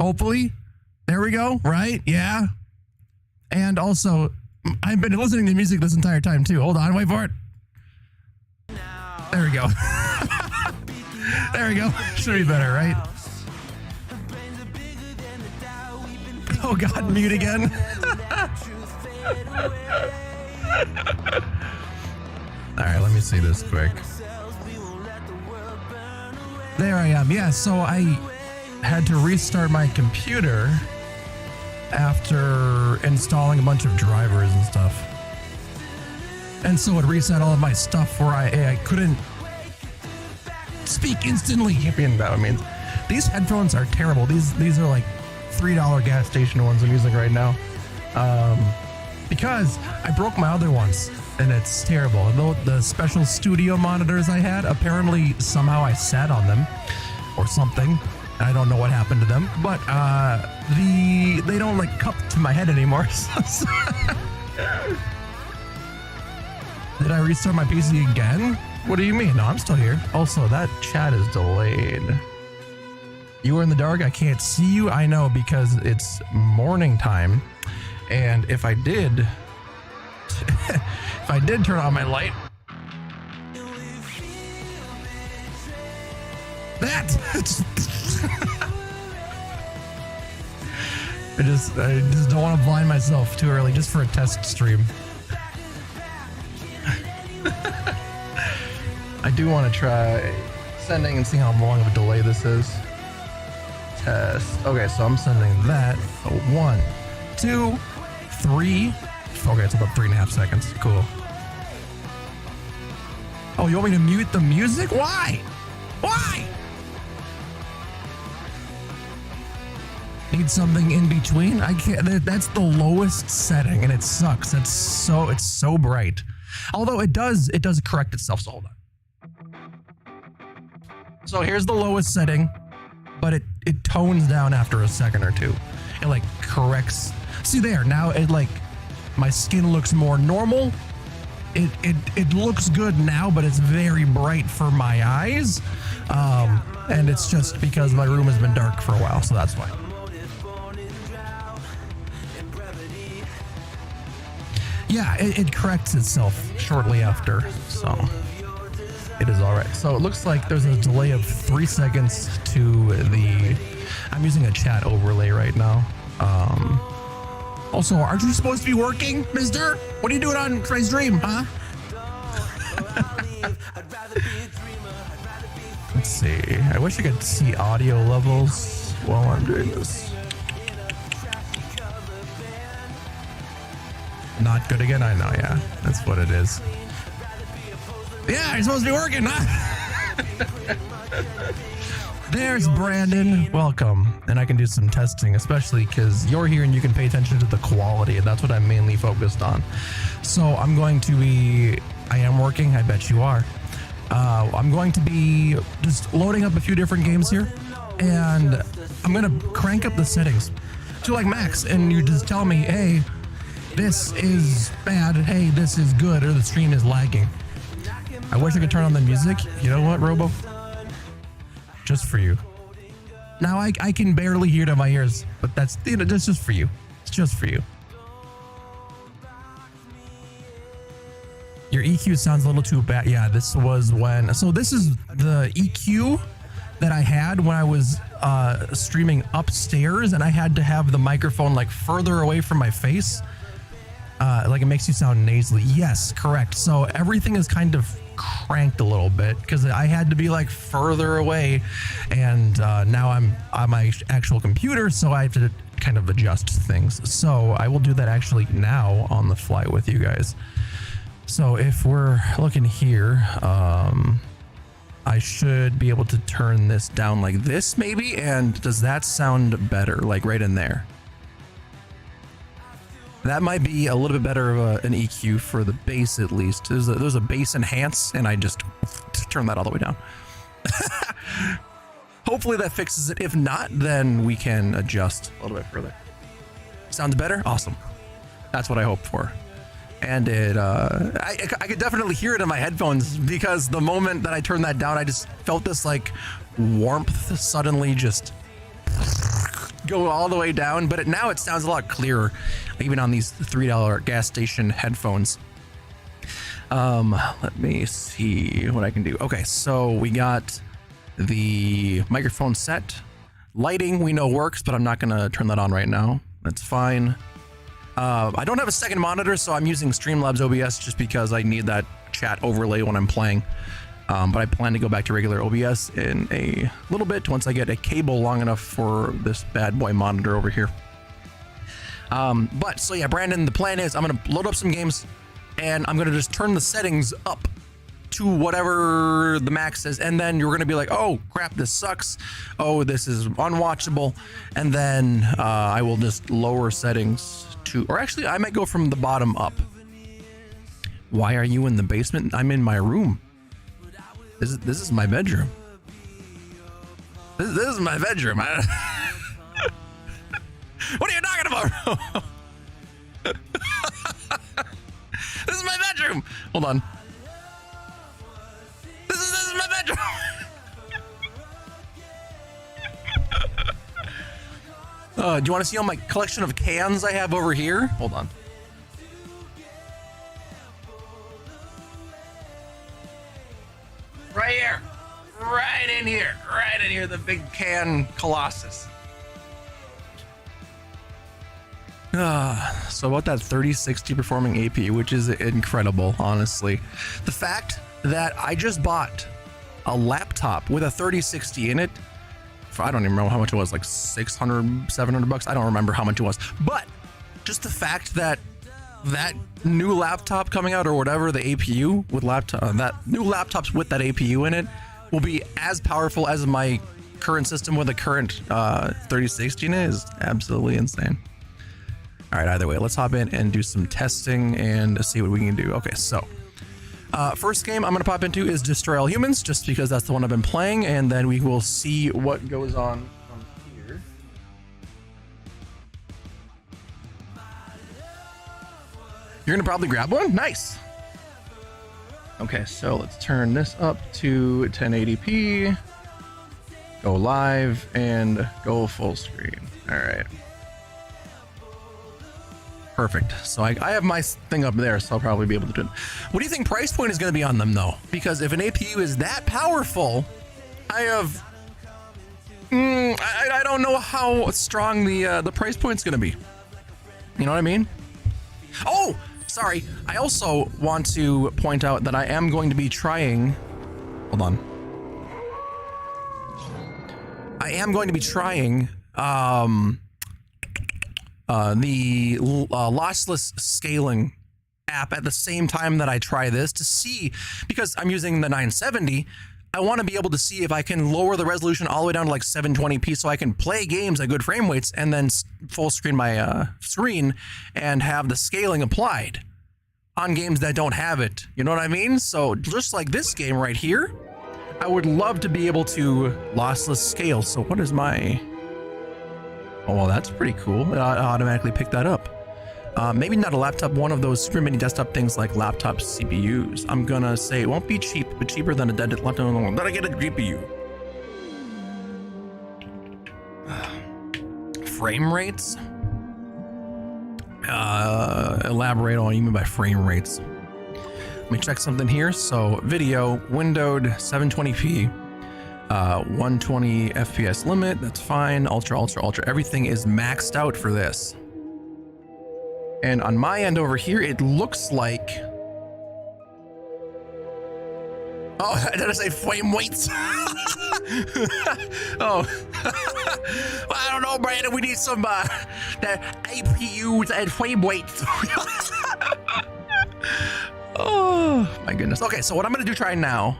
Hopefully. There we go. Right? Yeah. And also, I've been listening to music this entire time too. Hold on, wait for it. There we go. There we go. Should be better, right? Oh God, mute again. All right, let me see this quick. There I am. Yeah, so I had to restart my computer after installing a bunch of drivers and stuff. And so it reset all of my stuff where I couldn't speak instantly. You know what I mean? These headphones are terrible. These are like $3 gas station ones I'm using right now. Because I broke my other ones and it's terrible. The special studio monitors I had, apparently somehow I sat on them or something. I don't know what happened to them, but they don't like cup to my head anymore. Did I restart my PC again? What do you mean? No, I'm still here. Also, that chat is delayed. You are in the dark. I can't see you. I know, because it's morning time. And if I did turn on my light, I just don't want to blind myself too early just for a test stream. I do want to try sending and seeing how long of a delay this is. Test. Okay, so I'm sending that. 1, 2, 3. Okay, it's about 3.5 seconds. Cool. Oh, you want me to mute the music? Why? Why? Need something in between? I can't. That's the lowest setting, and it sucks. It's so bright. Although it does correct itself. So hold on. So here's the lowest setting, but it tones down after a second or two. It like corrects. See there, now it like my skin looks more normal. It looks good now, but it's very bright for my eyes. And it's just because my room has been dark for a while, so that's why. Yeah, it corrects itself shortly after, so it is all right. So it looks like there's a delay of 3 seconds to the. I'm using a chat overlay right now. Also, aren't you supposed to be working, mister? What are you doing on Fred's Dream, huh? Let's see. I wish I could see audio levels while I'm doing this. Not good again? I know, yeah. That's what it is. Yeah, you're supposed to be working, huh? There's Brandon. Welcome. And I can do some testing, especially because you're here and you can pay attention to the quality, and that's what I'm mainly focused on. So I'm going to be... I am working. I bet you are. I'm going to be just loading up a few different games here, and I'm going to crank up the settings to like max, and you just tell me, hey, this is bad, hey, this is good, or the stream is lagging. I wish I could turn on the music. You know what, Robo? Just for you. Now I can barely hear to my ears, but that's just for you. It's just for you. Your EQ sounds a little too bad. Yeah, this was when... So this is the EQ that I had when I was streaming upstairs, and I had to have the microphone like further away from my face. Like it makes you sound nasally. Yes, correct. So everything is kind of cranked a little bit because I had to be like further away, and now I'm on my actual computer, so I have to kind of adjust things. So I will do that actually now on the fly with you guys. So if we're looking here, I should be able to turn this down like this maybe, and does that sound better, like right in there? That might be a little bit better of an EQ for the bass, at least. There's a bass enhance, and I just turn that all the way down. Hopefully that fixes it. If not, then we can adjust a little bit further. Sounds better? Awesome. That's what I hope for. And I could definitely hear it in my headphones, because the moment that I turned that down, I just felt this like warmth suddenly just go all the way down, but now it sounds a lot clearer, even on these $3 gas station headphones. Let me see what I can do. Okay, so we got the microphone set. Lighting we know works, but I'm not gonna turn that on right now. That's fine. I don't have a second monitor, so I'm using Streamlabs OBS just because I need that chat overlay when I'm playing. But I plan to go back to regular OBS in a little bit once I get a cable long enough for this bad boy monitor over here. But so yeah, Brandon, the plan is I'm gonna load up some games and I'm gonna just turn the settings up to whatever the max is, and then you're gonna be like, oh crap, this sucks, oh this is unwatchable, and then I will just lower settings to, or actually I might go from the bottom up. Why are you in the basement? I'm in my room. This is my bedroom. This is my bedroom. What are you talking about? This is my bedroom. Hold on. This is my bedroom. Do you want to see all my collection of cans I have over here? Hold on. Right here. Right in here. Right in here, the big can Colossus. So about that 3060 performing APU, which is incredible, honestly. The fact that I just bought a laptop with a 3060 in it, I don't even remember how much it was, like 600, 700 bucks. I don't remember how much it was, but just the fact that that new laptop coming out or whatever, the APU with that new laptops with that APU in it will be as powerful as my current system with a current 3060 in it is absolutely insane. All right, either way, let's hop in and do some testing and see what we can do. Okay, so first game I'm gonna pop into is Destroy All Humans, just because that's the one I've been playing, and then we will see what goes on from here. You're gonna probably grab one? Nice. Okay, so let's turn this up to 1080p, go live, and go full screen. All right. Perfect. So I have my thing up there, so I'll probably be able to do it. What do you think price point is going to be on them, though? Because if an APU is that powerful, I have... I don't know how strong the price point's going to be. You know what I mean? Oh, sorry. I also want to point out that I am going to be trying... Hold on. I am going to be trying... the Lossless Scaling app at the same time that I try this to see, because I'm using the 970, I want to be able to see if I can lower the resolution all the way down to like 720p so I can play games at good frame rates and then full screen my screen and have the scaling applied on games that don't have it. You know what I mean? So just like this game right here, I would love to be able to lossless scale. So what is my... Oh, well, that's pretty cool. It automatically picked that up. Maybe not a laptop, one of those super mini desktop things like laptop CPUs. I'm gonna say it won't be cheap, but cheaper than a dead laptop. Then I get a GPU. Frame rates? Elaborate on what you mean by frame rates. Let me check something here. So video, windowed, 720p. 120 FPS limit, that's fine. Ultra, everything is maxed out for this. And on my end over here, it looks like... Oh, did I say frame weights? Oh. Well, I don't know, Brandon, we need some that APUs and frame weights. Oh, my goodness. Okay, so what I'm going to try now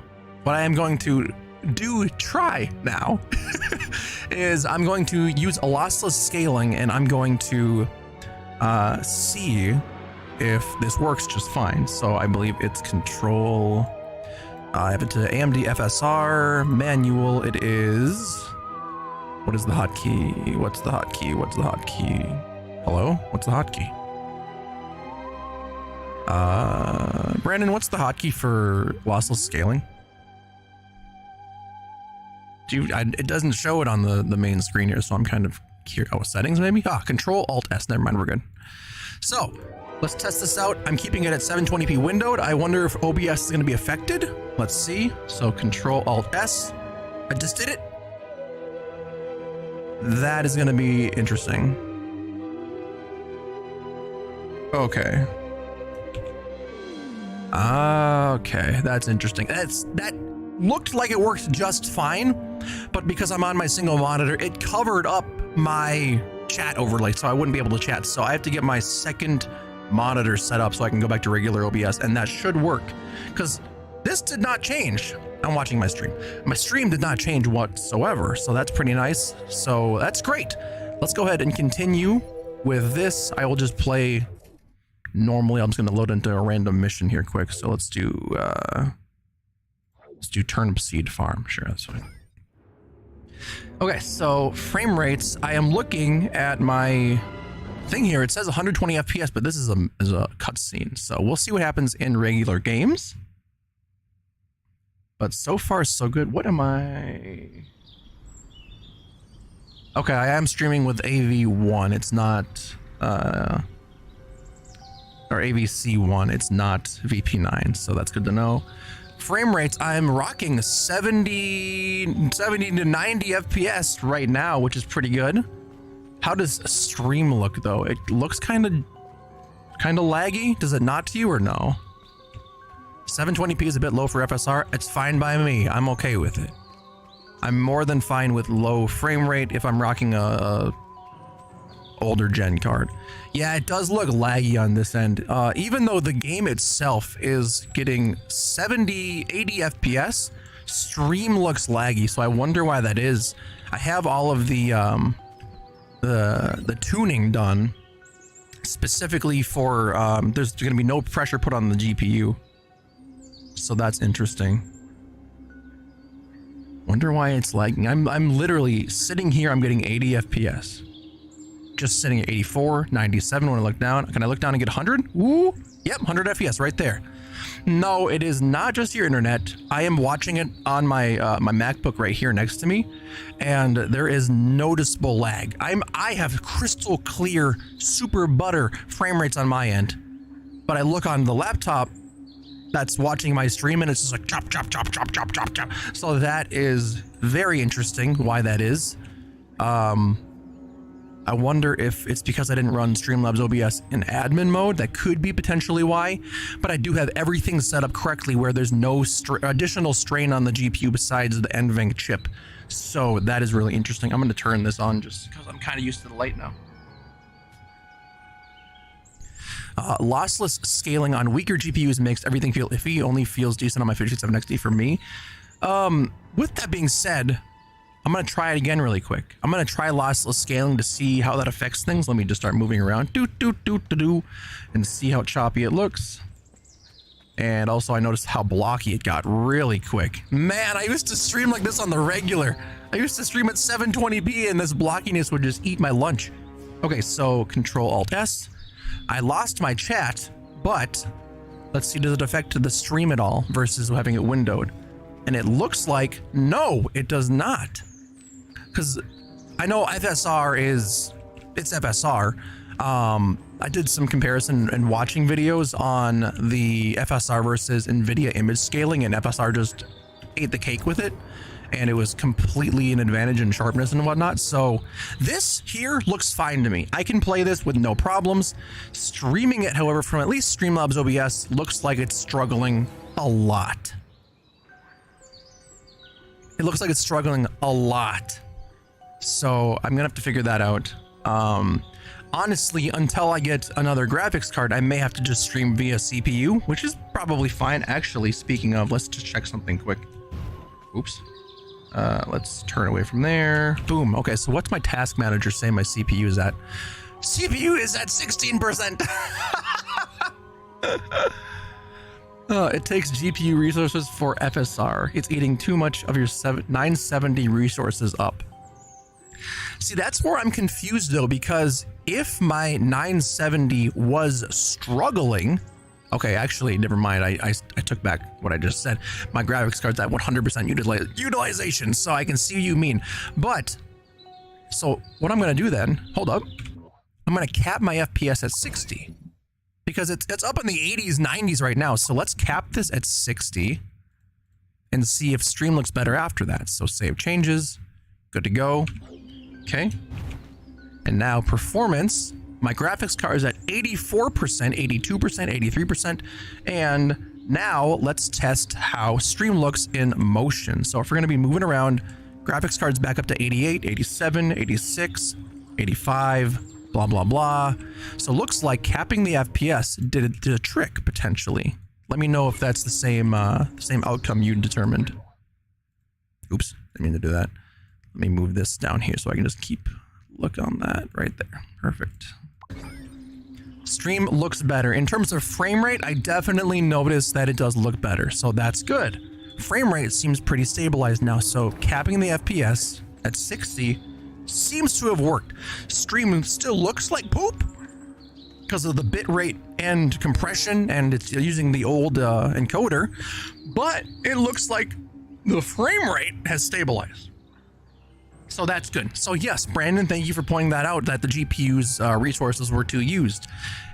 is I'm going to use a lossless scaling, and I'm going to see if this works just fine. So I believe it's control. I have it to AMD FSR manual. It is. What is the hotkey? What's the hotkey? Hello? What's the hotkey? Brandon, what's the hotkey for lossless scaling? It doesn't show it on the main screen here, so I'm kind of here. Oh, settings maybe? Control Alt S. Never mind, we're good. So let's test this out. I'm keeping it at 720p windowed. I wonder if OBS is going to be affected. Let's see. So Control Alt S. I just did it. That is going to be interesting. Okay. Okay, that's interesting. That looked like it worked just fine, but because I'm on my single monitor, it covered up my chat overlay, so I wouldn't be able to chat. So I have to get my second monitor set up so I can go back to regular OBS, and that should work because this did not change. I'm watching my stream. My stream did not change whatsoever, so that's pretty nice. So that's great. Let's go ahead and continue with this. I will just play normally. I'm just going to load into a random mission here quick. So let's do turnip seed farm. Sure, that's fine. Okay, so frame rates. I am looking at my thing here. It says 120 FPS, but this is a cutscene. So we'll see what happens in regular games. But so far, so good. What am I? Okay, I am streaming with AV1. It's not, or AVC1. It's not VP9. So that's good to know. Frame rates, I'm rocking 70 to 90 FPS right now, which is pretty good. How does a stream look though? It looks kind of laggy. Does it not to you or no? 720p is a bit low for FSR. It's fine by me. I'm okay with it. I'm more than fine with low frame rate if I'm rocking a older gen card. Yeah, it does look laggy on this end. Even though the game itself is getting 70, 80 FPS, stream looks laggy. So I wonder why that is. I have all of the tuning done specifically for, there's going to be no pressure put on the GPU. So that's interesting. Wonder why it's lagging. I'm literally sitting here. I'm getting 80 FPS. Just sitting at 84, 97 when I look down. Can I look down and get 100? Ooh, yep, 100 FPS right there. No, it is not just your internet. I am watching it on my my MacBook right here next to me, and there is noticeable lag. I have crystal clear, super butter frame rates on my end, but I look on the laptop that's watching my stream and it's just like chop, chop, chop, chop, chop, chop, chop. So that is very interesting why that is. I wonder if it's because I didn't run Streamlabs OBS in admin mode. That could be potentially why, but I do have everything set up correctly where there's no additional strain on the GPU besides the NVENC chip. So that is really interesting. I'm going to turn this on just because I'm kind of used to the light now. Lossless scaling on weaker GPUs makes everything feel iffy. Only feels decent on my 57XD for me. With that being said, I'm going to try it again really quick. I'm going to try lossless scaling to see how that affects things. Let me just start moving around and see how choppy it looks. And also I noticed how blocky it got really quick. Man, I used to stream like this on the regular. I used to stream at 720p and this blockiness would just eat my lunch. Okay, so Control Alt S. I lost my chat, but let's see, does it affect the stream at all versus having it windowed? And it looks like, no, it does not. Because I know FSR it's FSR. I did some comparison and watching videos on the FSR versus NVIDIA image scaling, and FSR just ate the cake with it. And it was completely an advantage in sharpness and whatnot. So this here looks fine to me. I can play this with no problems. Streaming it, however, from at least Streamlabs OBS looks like it's struggling a lot. It looks like it's struggling a lot. So I'm gonna have to figure that out. Honestly, until I get another graphics card, I may have to just stream via CPU, which is probably fine. Actually, speaking of, let's just check something quick. Oops. Let's turn away from there. Boom. Okay, so what's my task manager say my CPU is at? CPU is at 16%. It takes GPU resources for FSR. It's eating too much of your 970 resources up. See, that's where I'm confused though, because if my 970 was struggling, okay, actually, never mind. I took back what I just said. My graphics card's at 100% utilization, so I can see what you mean. But So what I'm going to do then, hold up, I'm going to cap my FPS at 60 because it's up in the 80s, 90s right now. So let's cap this at 60 and see if stream looks better after that. So save changes, good to go. Okay. And now performance, my graphics card is at 84%, 82%, 83%. And now let's test how stream looks in motion. So if we're going to be moving around, graphics cards back up to 88, 87, 86, 85, blah, blah, blah. So looks like capping the FPS did a trick potentially. Let me know if that's the same outcome you determined. Oops, I didn't mean to do that. Let me move this down here so I can just keep look on that right there. Perfect. Stream looks better. In terms of frame rate, I definitely noticed that it does look better, so that's good. Frame rate seems pretty stabilized now, so capping the FPS at 60 seems to have worked. Stream still looks like poop because of the bit rate and compression, and it's using the old encoder, but it looks like the frame rate has stabilized. So that's good. So yes, Brandon, thank you for pointing that out, that the GPU's resources were too used.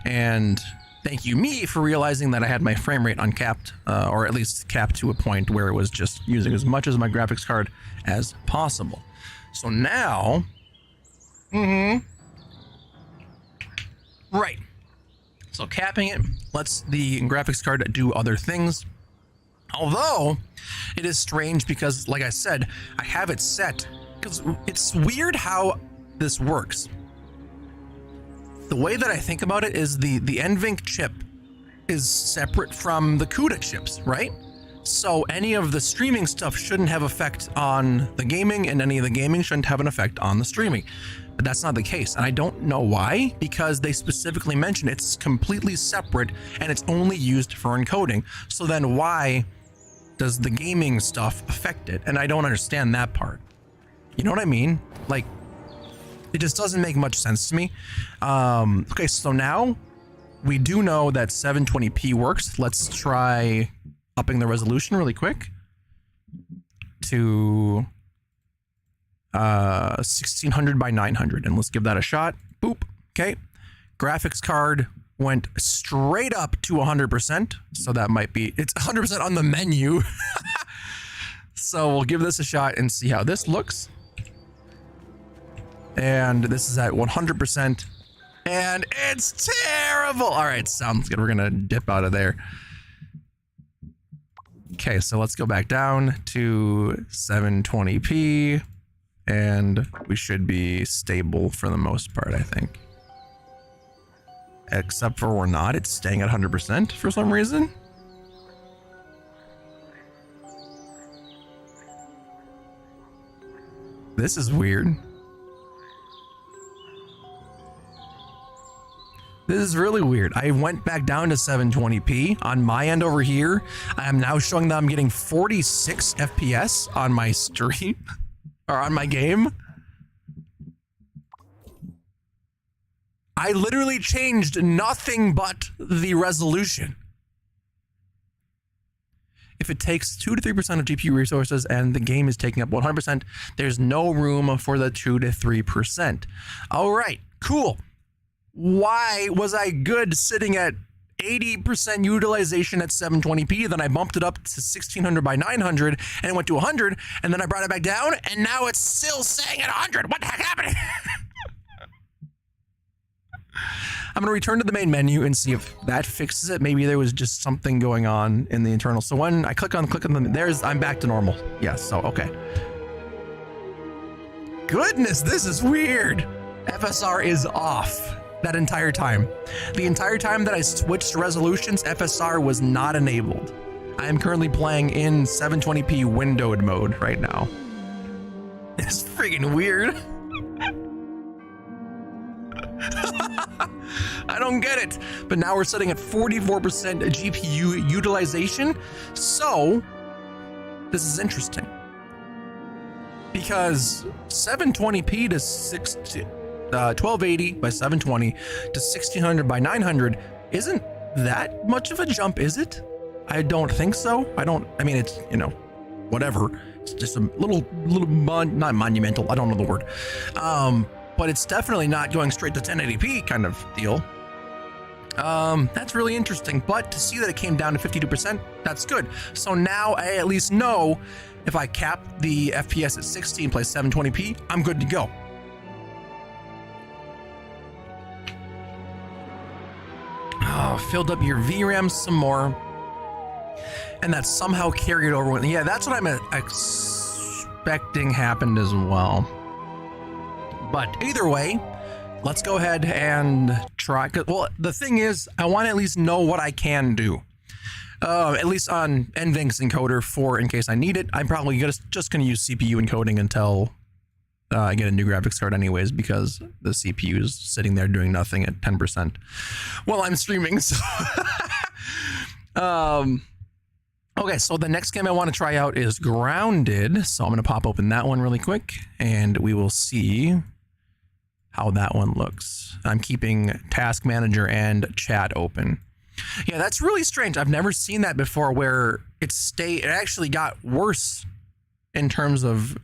And thank you, me, for realizing that I had my frame rate uncapped, or at least capped to a point where it was just using as much of my graphics card as possible. So now, right. So capping it lets the graphics card do other things. Although it is strange because, like I said, I have it set because it's weird how this works. The way that I think about it is the NVENC chip is separate from the CUDA chips, right? So any of the streaming stuff shouldn't have effect on the gaming, and any of the gaming shouldn't have an effect on the streaming. But that's not the case, and I don't know why, because they specifically mention it's completely separate and it's only used for encoding. So then why does the gaming stuff affect it? And I don't understand that part. You know what I mean? Like, it just doesn't make much sense to me. Okay, so now we do know that 720p works. Let's try upping the resolution really quick to 1600 by 900, and let's give that a shot. Boop. Okay, graphics card went straight up to 100%, so that might be, it's 100% on the menu. So we'll give this a shot and see how this looks. And this is at 100%, and it's terrible. All right, sounds good. We're gonna dip out of there. Okay, so let's go back down to 720p, and we should be stable for the most part, I think. Except for we're not. It's staying at 100% for some reason. This is weird. This is really weird. I went back down to 720p on my end over here. I am now showing that I'm getting 46 FPS on my stream or on my game. I literally changed nothing but the resolution. If it takes 2 to 3% of GPU resources and the game is taking up 100%, there's no room for the 2 to 3%. All right, cool. Why was I good sitting at 80% utilization at 720p? Then I bumped it up to 1600 by 900 and it went to 100, and then I brought it back down, and now it's still saying at 100. What the heck happened? I'm gonna return to the main menu and see if that fixes it. Maybe there was just something going on in the internal. So when I click on the, I'm back to normal. Yes, so okay. Goodness, this is weird. FSR is off that entire time. The entire time that I switched resolutions, FSR was not enabled. I am currently playing in 720p windowed mode right now. It's freaking weird. I don't get it. But now we're sitting at 44% GPU utilization. So this is interesting, because 720p to 1280 by 720 to 1600 by 900 isn't that much of a jump, is it? I don't think so. I mean, it's, you know, whatever. It's just a little not monumental. I don't know the word. But it's definitely not going straight to 1080p kind of deal. That's really interesting. But to see that it came down to 52%, that's good. So now I at least know if I cap the FPS at 60 and play 720p, I'm good to go. Filled up your VRAM some more, and that somehow carried over. Yeah, that's what I'm expecting happened as well. But either way, let's go ahead and try. Well, the thing is, I want to at least know what I can do. At least on NVENC's encoder for in case I need it. I'm probably just going to use CPU encoding until I get a new graphics card anyways, because the CPU is sitting there doing nothing at 10% while I'm streaming. So okay, so the next game I want to try out is Grounded. So I'm going to pop open that one really quick and we will see how that one looks. I'm keeping Task Manager and chat open. Yeah, that's really strange. I've never seen that before where it actually got worse in terms of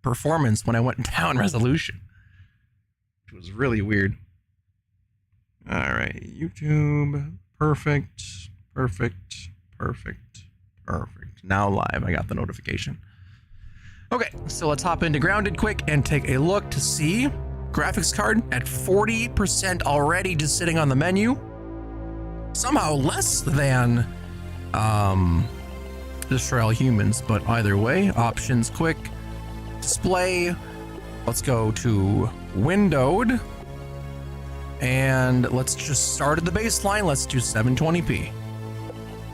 performance when I went down resolution. It was really weird. All right, YouTube. Perfect. Now live. I got the notification. Okay, so let's hop into Grounded quick and take a look to see graphics card at 40% already, just sitting on the menu. Somehow less than Destroy All Humans, but either way, options quick. Display, let's go to windowed, and let's just start at the baseline. Let's do 720p.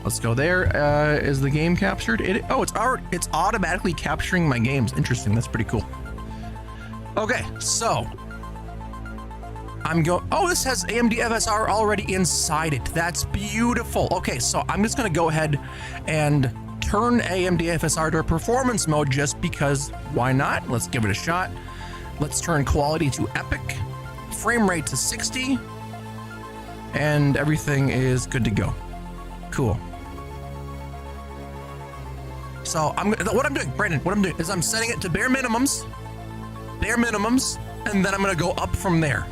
Let's go there. Is the game captured? It's automatically capturing my games. Interesting. That's pretty cool. Okay, so oh, this has AMD FSR already inside it. That's beautiful. Okay, so I'm just gonna go ahead and turn AMD FSR to performance mode just because why not? Let's give it a shot. Let's turn quality to epic, frame rate to 60, and everything is good to go. Cool. So what I'm doing, Brandon, is I'm setting it to bare minimums, and then I'm gonna go up from there.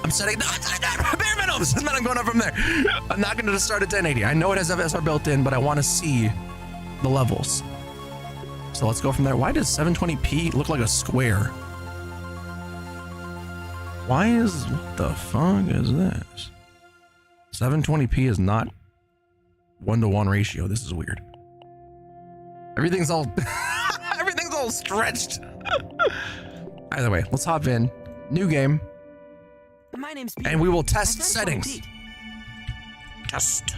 I'm setting bare minimums, and then I'm going up from there. I'm not going to just start at 1080. I know it has FSR built in, but I want to see the levels. So let's go from there. Why does 720p look like a square? What the fuck is this? 720p is not 1-to-1 ratio. This is weird. Everything's all stretched. Either way, let's hop in. New game. My name's and we will test settings. Test.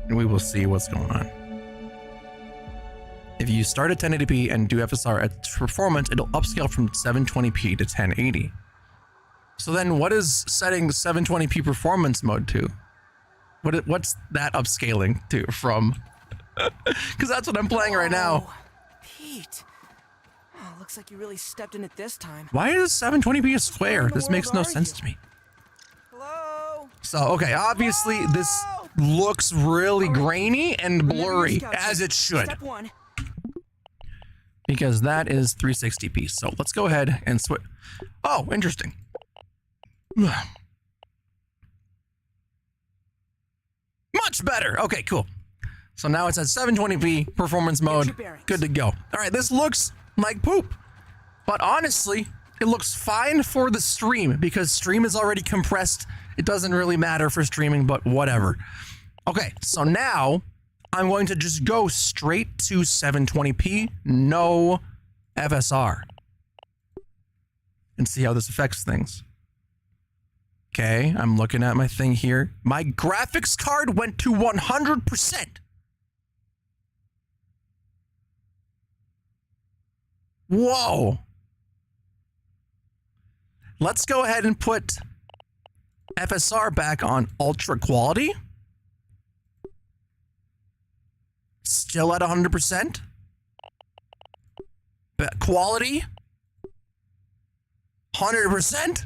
And we will see what's going on. If you start at 1080p and do FSR at performance, it'll upscale from 720p to 1080. So then what is setting 720p performance mode to? What's that upscaling to from? Because that's what I'm playing right now. Pete. Oh, looks like you really stepped in it this time. Why is 720p a square? This makes no sense to me. Hello? So, okay, obviously this looks really grainy and blurry, as it should. Step one. Because that is 360p. So let's go ahead and switch. Oh, interesting. Much better. Okay, cool. So now it's at 720p performance mode. Good to go. All right, this looks like poop. But honestly, it looks fine for the stream because stream is already compressed. It doesn't really matter for streaming, but whatever. Okay, so now I'm going to just go straight to 720p, no FSR, and see how this affects things. Okay, I'm looking at my thing here. My graphics card went to 100%. Whoa. Let's go ahead and put FSR back on ultra quality. Still at 100%. But quality 100%.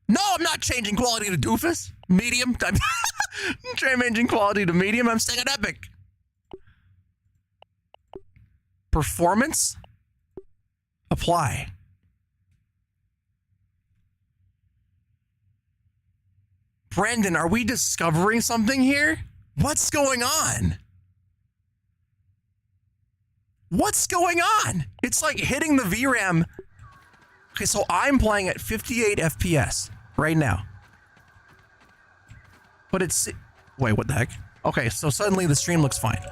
No, I'm not changing quality to doofus. Medium. Try changing quality to medium. I'm staying at epic. Performance. Apply. Brandon, are we discovering something here? What's going on? What's going on? It's like hitting the VRAM. Okay, so I'm playing at 58 FPS right now. But it's... Wait, what the heck? Okay, so suddenly the stream looks fine.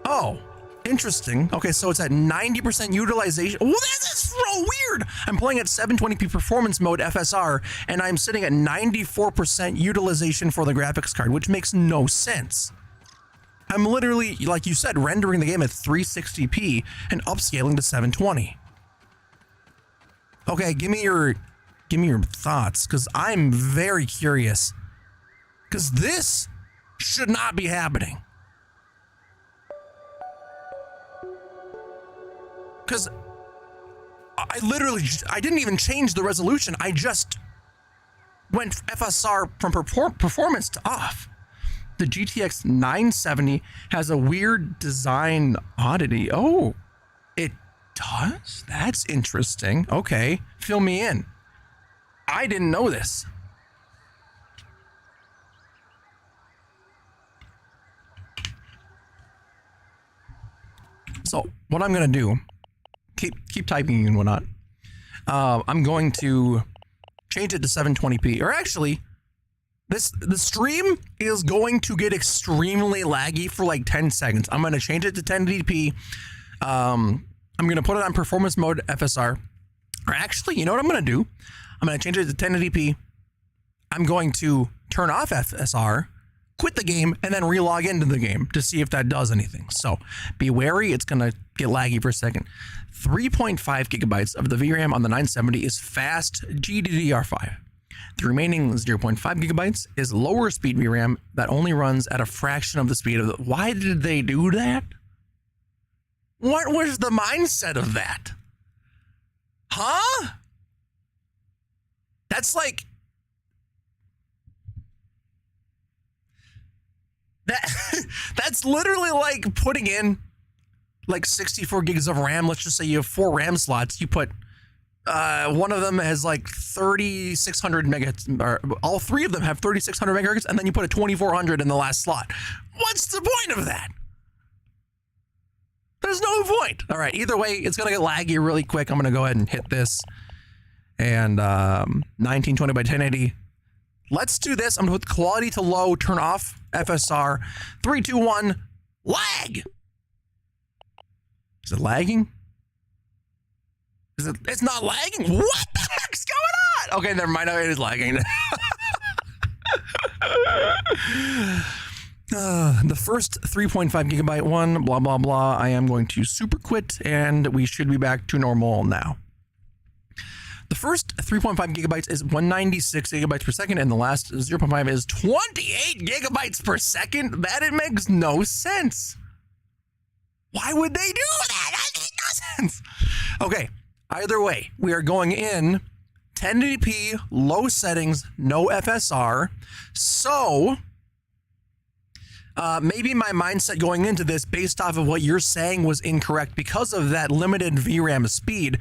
Oh, interesting. Okay, so it's at 90% utilization. Well, that's so weird. I'm playing at 720p performance mode FSR, and I'm sitting at 94% utilization for the graphics card, which makes no sense. I'm literally, like you said, rendering the game at 360p and upscaling to 720. Okay, give me your thoughts, because I'm very curious. Because this should not be happening. Because I didn't even change the resolution. I just went FSR from performance to off. The GTX 970 has a weird design oddity. Oh, it does? That's interesting. Okay, fill me in. I didn't know this. So what I'm gonna do, keep typing and whatnot. I'm going to change it to 720p, or actually, the stream is going to get extremely laggy for like 10 seconds. I'm gonna change it to 1080p. I'm gonna put it on performance mode FSR, or actually, you know what I'm gonna do? I'm gonna change it to 1080p. I'm going to turn off FSR, quit the game, and then relog into the game to see if that does anything. So be wary, it's gonna get laggy for a second. 3.5 gigabytes of the VRAM on the 970 is fast GDDR5. The remaining 0.5 gigabytes is lower speed VRAM that only runs at a fraction of the speed of the... Why did they do that? What was the mindset of that? Huh? That's like... That's literally like putting in like 64 gigs of RAM. Let's just say you have 4 RAM slots. You put one of them has like 3600 megahertz, or all 3 of them have 3600 megahertz, and then you put a 2400 in the last slot. What's the point of that? There's no point. All right, either way, it's gonna get laggy really quick. I'm gonna go ahead and hit this, and 1920 by 1080. Let's do this. I'm gonna put quality to low, turn off FSR. 3, 2, 1, lag. Is it lagging? It's not lagging? What the heck's going on? Okay, never mind. It is lagging. The first 3.5 gigabyte one, blah, blah, blah. I am going to super quit, and we should be back to normal now. The first 3.5 gigabytes is 196 gigabytes per second, and the last 0.5 is 28 gigabytes per second? That it makes no sense. Why would they do that? That makes no sense. Okay, either way, we are going in 1080p, low settings, no FSR. So maybe my mindset going into this based off of what you're saying was incorrect. Because of that limited VRAM speed,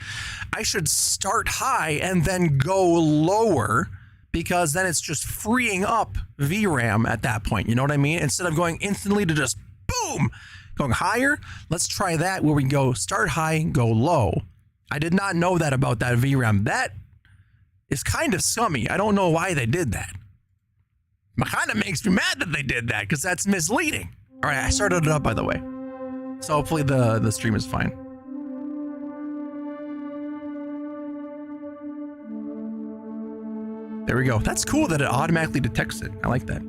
I should start high and then go lower, because then it's just freeing up VRAM at that point. You know what I mean? Instead of going instantly to just boom, going higher. Let's try that, where we go start high, go low. I did not know that about that VRAM. That is kind of scummy. I don't know why they did that. It kind of makes me mad that they did that, because that's misleading. All right, I started it up, by the way. So hopefully the stream is fine. There we go. That's cool that it automatically detects it. I like that.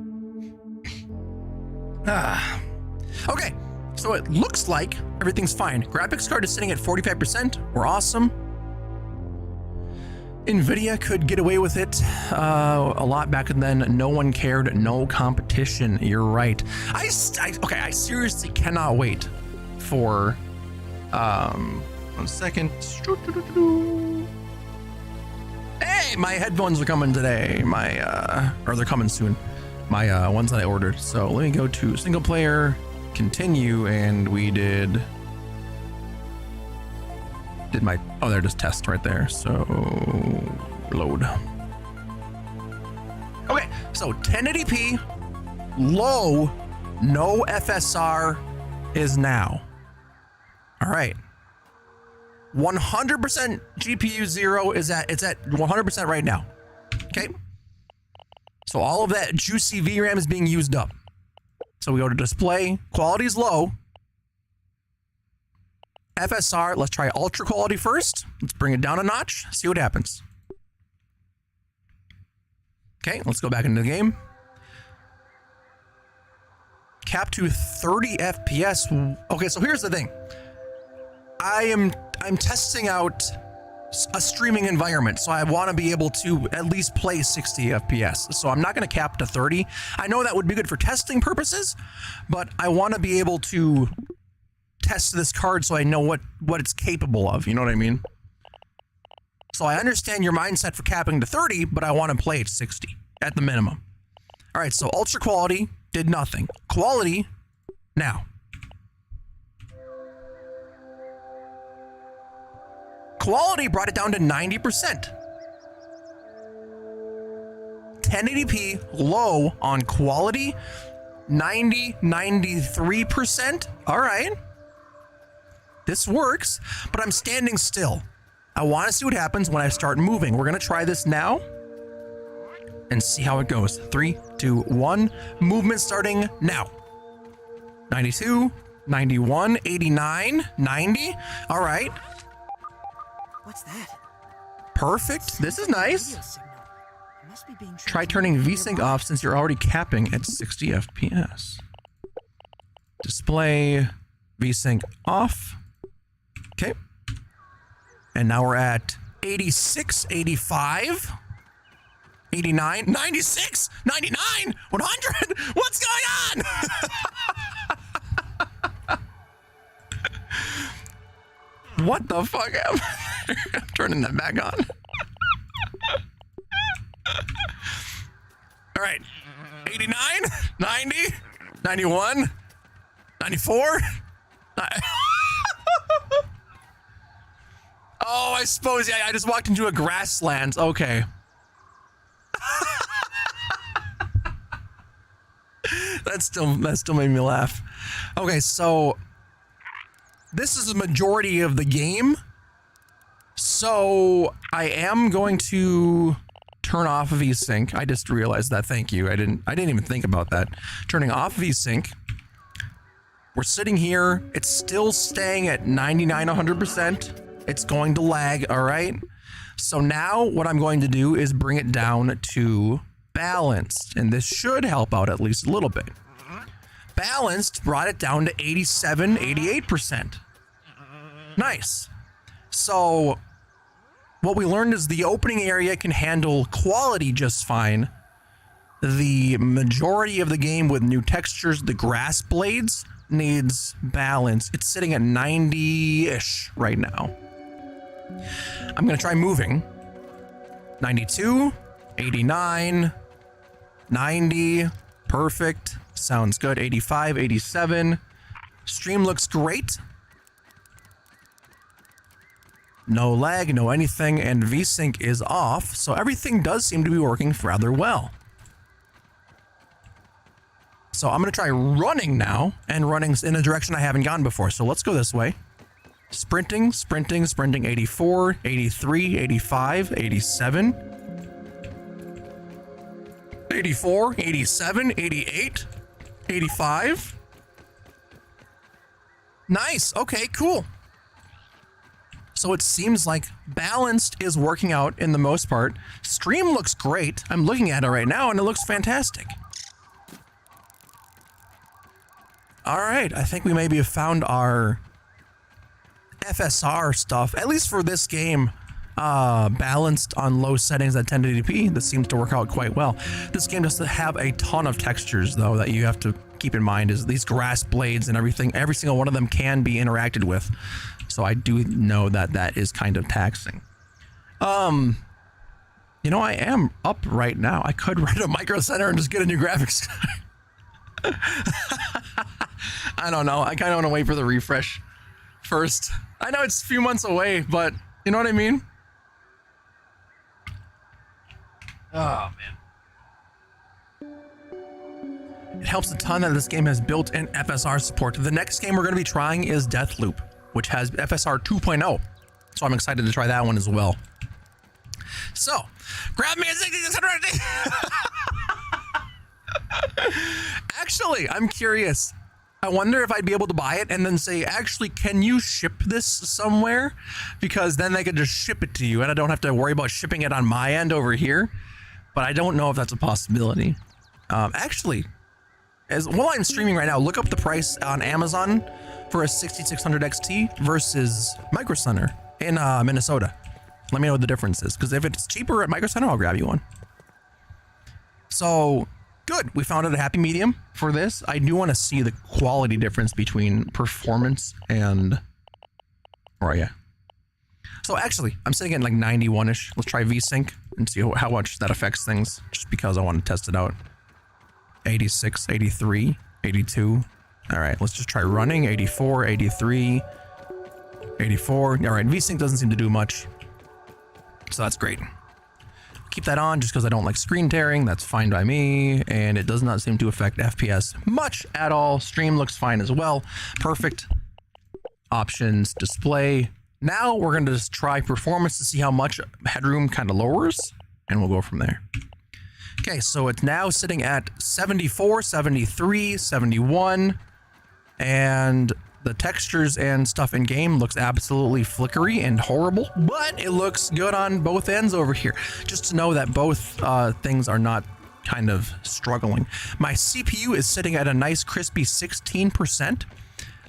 Okay, so it looks like everything's fine. Graphics card is sitting at 45%. We're awesome. NVIDIA could get away with it a lot back then. No one cared. No competition. You're right. I seriously cannot wait for 1 second. Hey, my headphones are coming today. Or they're coming soon. my ones that I ordered. So let me go to single player, continue, and we did my, oh, they're just test right there. So load. Okay, so 1080p, low, no FSR is now. All right. 100% GPU 0 is it's at 100% right now. Okay. So all of that juicy VRAM is being used up. So we go to display, quality is low. FSR, let's try ultra quality first. Let's bring it down a notch, see what happens. Okay, let's go back into the game. Cap to 30 FPS. Okay, so here's the thing. I'm testing out a streaming environment, so I want to be able to at least play 60 FPS. So I'm not going to cap to 30. I know that would be good for testing purposes, but I want to be able to test this card so I know what it's capable of. You know what I mean? So I understand your mindset for capping to 30, but I want to play at 60 at the minimum. All right, so ultra quality did nothing. Quality now. Quality brought it down to 90%. 1080p low on quality, 93%. All right. This works, but I'm standing still. I want to see what happens when I start moving. We're going to try this now and see how it goes. 3, 2, 1. Movement starting now. 92, 91, 89, 90. All right. What's that? Perfect. This is nice. Try turning VSync off since you're already capping at 60 FPS. Display VSync off. Okay. And now we're at 86, 85, 89, 96, 99, 100. What's going on? What the fuck? I'm turning that back on. All right. 89, 90, 91, 94. Oh, I suppose, yeah, I just walked into a grasslands. Okay. That still made me laugh. Okay, so this is the majority of the game. So I am going to turn off VSync. I just realized that. Thank you. I didn't even think about that. Turning off VSync. We're sitting here. It's still staying at 99, 100%. It's going to lag. All right. So now what I'm going to do is bring it down to balanced, and this should help out at least a little bit. Balanced brought it down to 87, 88%. Nice. So what we learned is the opening area can handle quality just fine. The majority of the game with new textures, the grass blades, needs balance. It's sitting at 90-ish right now. I'm going to try moving. 92, 89, 90, perfect. Sounds good. 85, 87. Stream looks great. No lag, no anything, and VSync is off, so everything does seem to be working rather well. So I'm going to try running now, and running in a direction I haven't gone before. So let's go this way. Sprinting, sprinting, sprinting. 84, 83, 85, 87. 84, 87, 88, 85. Nice. Okay, cool. So it seems like balanced is working out in the most part. Stream looks great. I'm looking at it right now and it looks fantastic. All right, I think we maybe have found our FSR stuff, at least for this game. Balanced on low settings at 1080p. This seems to work out quite well. This game does have a ton of textures though that you have to keep in mind, is these grass blades and everything. Every single one of them can be interacted with. So I do know that that is kind of taxing. Yeah, You know, I am up right now. I could rent a Micro Center and just get a new graphics card. I don't know. I kind of want to wait for the refresh first. I know it's a few months away, but you know what I mean? Oh, man. It helps a ton that this game has built-in FSR support. The next game we're going to be trying is Deathloop, which has FSR 2.0. So I'm excited to try that one as well. So, grab me a 6600. Actually, I'm curious. I wonder if I'd be able to buy it and then say, actually, can you ship this somewhere? Because then they could just ship it to you and I don't have to worry about shipping it on my end over here. But I don't know if that's a possibility. Actually, while I'm streaming right now, look up the price on Amazon for a 6600 XT versus Micro Center in Minnesota. Let me know what the difference is, because if it's cheaper at Micro Center, I'll grab you one. So, good. We found out a happy medium for this. I do want to see the quality difference between performance and... Oh, yeah. So, actually, I'm sitting at like 91-ish. Let's try VSync and see how much that affects things, just because I want to test it out. 86, 83, 82. All right, let's just try running. 84, 83, 84. All right, VSync doesn't seem to do much. So that's great. Keep that on just because I don't like screen tearing. That's fine by me. And it does not seem to affect FPS much at all. Stream looks fine as well. Perfect. Options, display. Now we're going to just try performance to see how much headroom kind of lowers. And we'll go from there. Okay, so it's now sitting at 74, 73, 71. And the textures and stuff in game looks absolutely flickery and horrible, but it looks good on both ends over here. Just to know that both things are not kind of struggling. My CPU is sitting at a nice crispy 16%, and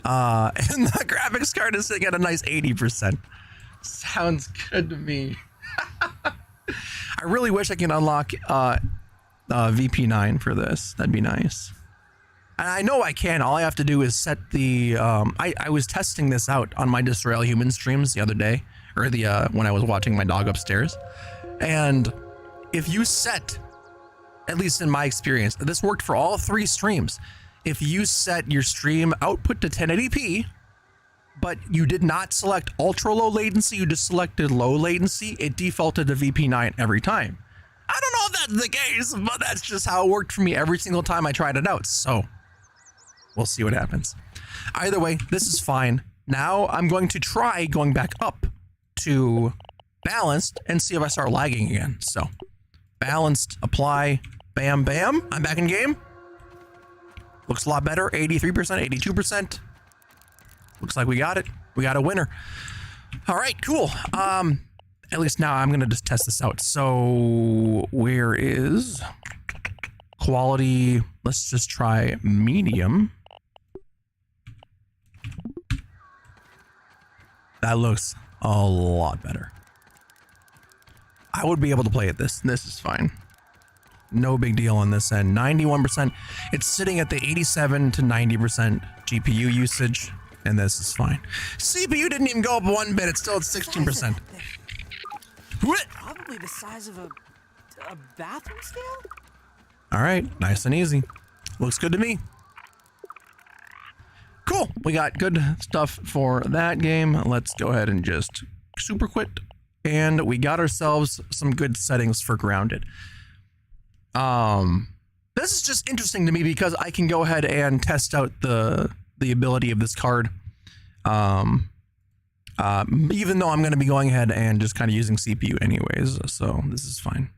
the graphics card is sitting at a nice 80%. Sounds good to me. I really wish I can unlock VP9 for this. That'd be nice. And I know I can. All I have to do is set the... I was testing this out on my Disrael Human streams the other day, or when I was watching my dog upstairs. And if you set, at least in my experience, this worked for all 3 streams. If you set your stream output to 1080p, but you did not select ultra low latency, you just selected low latency, it defaulted to VP9 every time. I don't know if that's the case, but that's just how it worked for me every single time I tried it out. So... we'll see what happens. Either way, this is fine. Now I'm going to try going back up to balanced and see if I start lagging again. So balanced, apply, bam, bam. I'm back in game. Looks a lot better. 83%, 82%. Looks like we got it. We got a winner. All right, cool. At least now I'm going to just test this out. So where is quality? Let's just try medium. That looks a lot better. I would be able to play at this. This is fine. No big deal on this end. 91%. It's sitting at the 87 to 90% GPU usage, and this is fine. CPU didn't even go up 1 bit. It's still at 16%. Probably the size of a bathroom stand? All right, nice and easy. Looks good to me. Cool, we got good stuff for that game. Let's go ahead and just super quit. And we got ourselves some good settings for grounded. This is just interesting to me because I can go ahead and test out the ability of this card. Even though I'm going to be going ahead and just kind of using CPU anyways, so this is fine.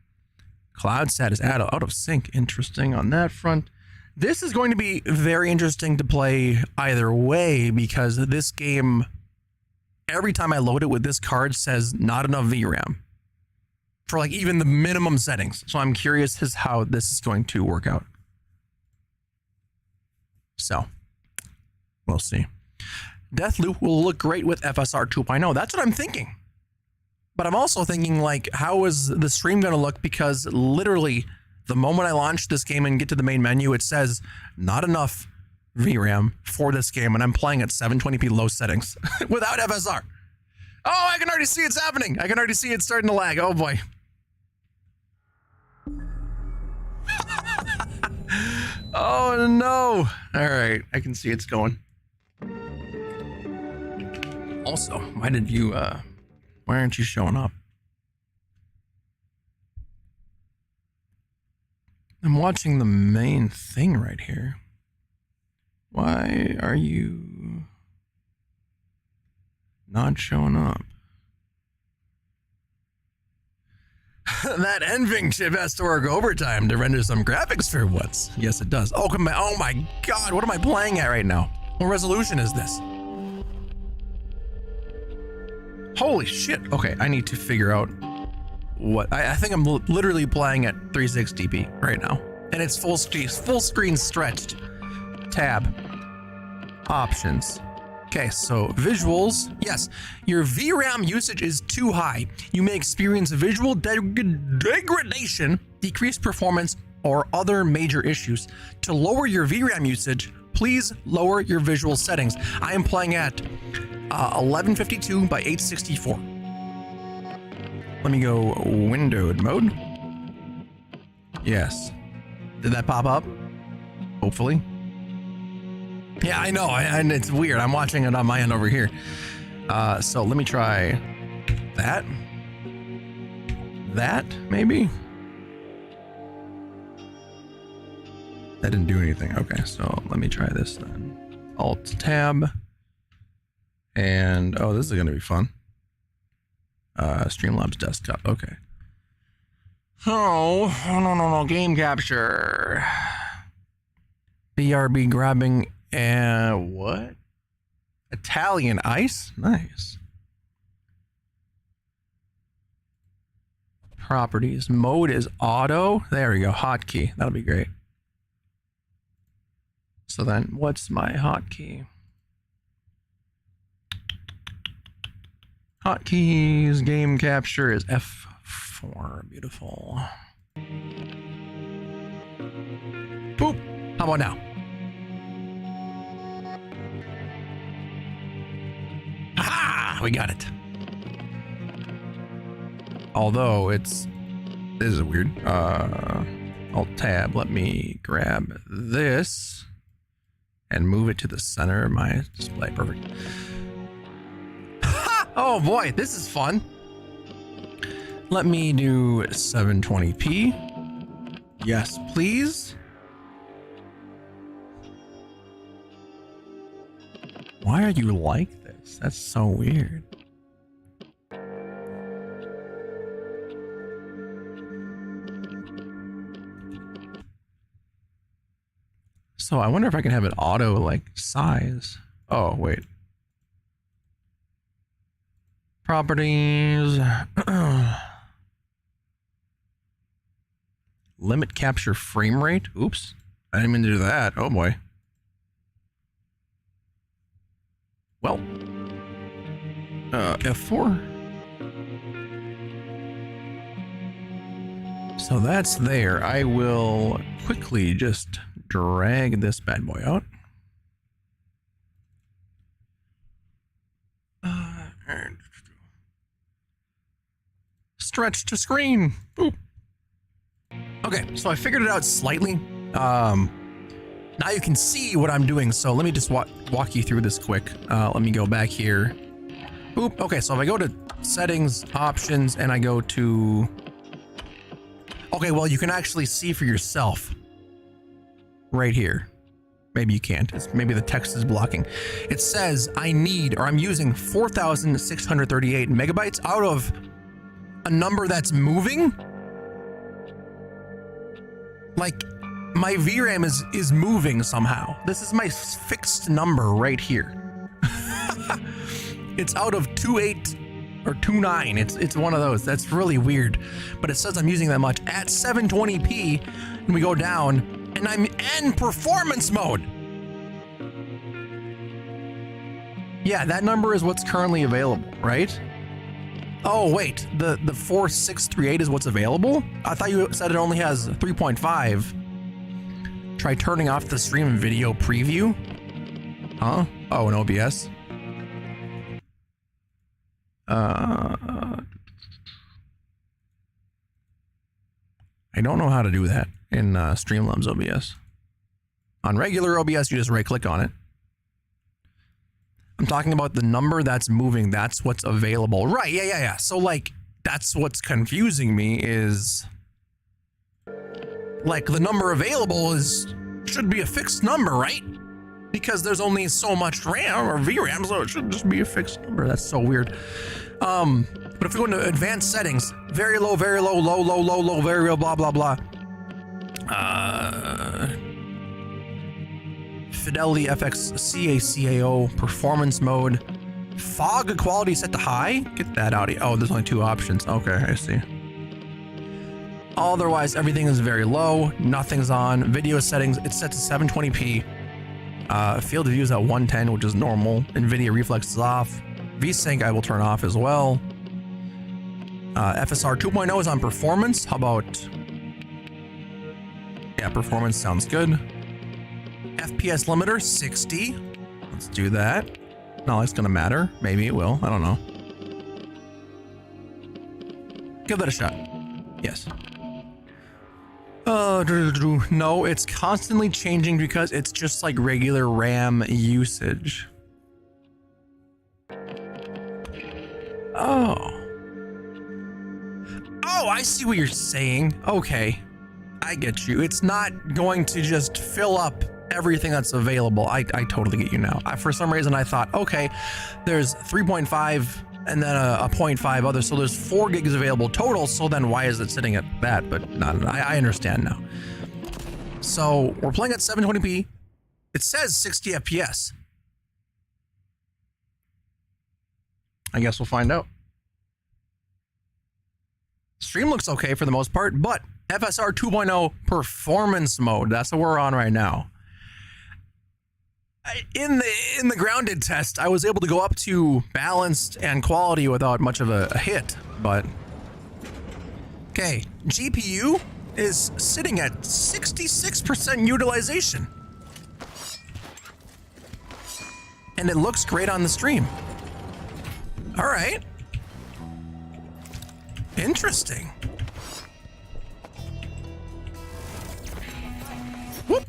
Cloud status out of sync. Interesting on that front. This is going to be very interesting to play either way because this game, every time I load it with this card, says not enough VRAM for like even the minimum settings. So I'm curious as how this is going to work out. So we'll see. Deathloop will look great with FSR 2.0. That's what I'm thinking. But I'm also thinking, like, how is the stream going to look? Because literally, the moment I launch this game and get to the main menu, it says not enough VRAM for this game. And I'm playing at 720p low settings without FSR. Oh, I can already see it's happening. I can already see it starting to lag. Oh, boy. Oh no! All right, I can see it's going. Also, why aren't you showing up? I'm watching the main thing right here. Why are you not showing up? That Enving chip has to work overtime to render some graphics for once. Yes, it does. Oh, come on. Oh my God, what am I playing at right now? What resolution is this? Holy shit. Okay, I need to figure out what I think I'm literally playing at 360p right now, and it's full screen stretched. Tab, options. Okay, so visuals. Yes, your VRAM usage is too high. You may experience visual degradation, decreased performance, or other major issues. To lower your VRAM usage, please lower your visual settings. I am playing at 1152 by 864. Let me go windowed mode. Yes. Did that pop up? Hopefully. Yeah, I know, and it's weird. I'm watching it on my end over here. So let me try that. That, maybe? That didn't do anything. Okay, so let me try this then. Alt-tab. And, oh, this is going to be fun. Streamlabs desktop. Okay. Oh, no. Game capture. BRB grabbing and what? Italian ice? Nice. Properties. Mode is auto. There we go. Hotkey. That'll be great. So then what's my hotkey? Hotkeys, game capture is F4. Beautiful. Boop. How about now? Aha! We got it. Although this is weird. Alt tab. Let me grab this and move it to the center of my display. Perfect. Oh boy, this is fun. Let me do 720p. Yes, please. Why are you like this? That's so weird. So I wonder if I can have it auto like size. Oh, wait. Properties. Limit capture frame rate. Oops. I didn't mean to do that. Oh boy. Well. F4. So that's there. I will quickly just drag this bad boy out. And stretch to screen. Boop. Okay, so I figured it out slightly. Now you can see what I'm doing. So let me just walk you through this quick. Let me go back here. Boop. Okay, so if I go to settings, options, and I go to... Okay, well, you can actually see for yourself right here. Maybe you can't. Maybe the text is blocking. It says I need, or I'm using 4,638 megabytes out of a number that's moving. Like my VRAM is moving somehow. This is my fixed number right here. It's out of 28 or 29. It's one of those. That's really weird. But it says I'm using that much at 720p, and we go down, and I'm in performance mode. Yeah, that number is what's currently available, right? Oh, wait, the 4638 is what's available? I thought you said it only has 3.5. Try turning off the stream video preview. Huh? Oh, an OBS. I don't know how to do that in Streamlabs OBS. On regular OBS, you just right click on it. I'm talking about the number that's moving. That's what's available. Right. Yeah. So like, that's what's confusing me is like the number available should be a fixed number, right? Because there's only so much RAM or VRAM, so it should just be a fixed number. That's so weird. But if we go into advanced settings, very low, low, low, very low, blah, blah, blah. Fidelity FX CACAO performance mode. Fog quality set to high. Get that out of here. Oh, there's only 2 options. Okay, I see. Otherwise, everything is very low. Nothing's on. Video settings, it's set to 720p. Field of view is at 110, which is normal. NVIDIA Reflex is off. VSync I will turn off as well. FSR 2.0 is on performance. How about... Yeah, performance sounds good. FPS limiter, 60. Let's do that. Not like it's gonna matter. Maybe it will. I don't know. Give that a shot. Yes. No, it's constantly changing because it's just like regular RAM usage. Oh, I see what you're saying. Okay, I get you. It's not going to just fill up everything that's available. I totally get you now. For some reason I thought, okay, there's 3.5 and then a 0.5 other, so there's 4 gigs available total, so then why is it sitting at that? But not, I understand now. So we're playing at 720p. It says 60 FPS. I guess we'll find out. Stream looks okay for the most part, but FSR 2.0 performance mode, that's what we're on right now. In the grounded test, I was able to go up to balanced and quality without much of a hit, but okay, GPU is sitting at 66% utilization. And it looks great on the stream. All right. Interesting. Whoop.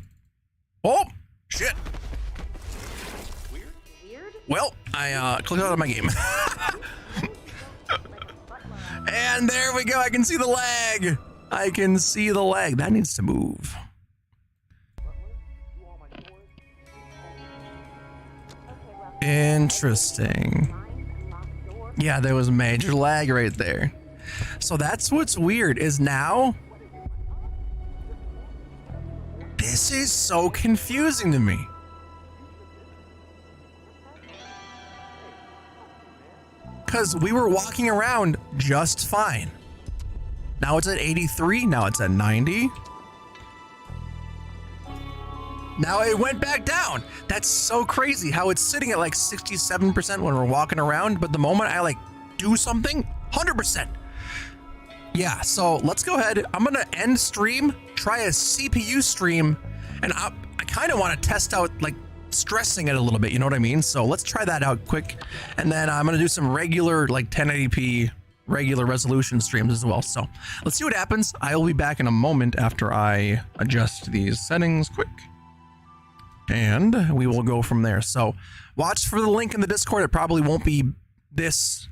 Oh, shit. Well, I clicked out of my game. And there we go. I can see the lag. I can see the lag. That needs to move. Interesting. Yeah, there was major lag right there. So that's what's weird is now. This is so confusing to me. Because we were walking around just fine. Now it's at 83, now it's at 90. Now it went back down. That's so crazy how it's sitting at like 67% when we're walking around, but the moment I like do something, 100%. Yeah, so let's go ahead. I'm gonna end stream, try a CPU stream, and I kind of want to test out like stressing it a little bit, you know what I mean? So let's try that out quick, and then I'm gonna do some regular like 1080p regular resolution streams as well. So let's see what happens. I will be back in a moment after I adjust these settings quick, and we will go from there. So watch for the link in the Discord. It probably won't be this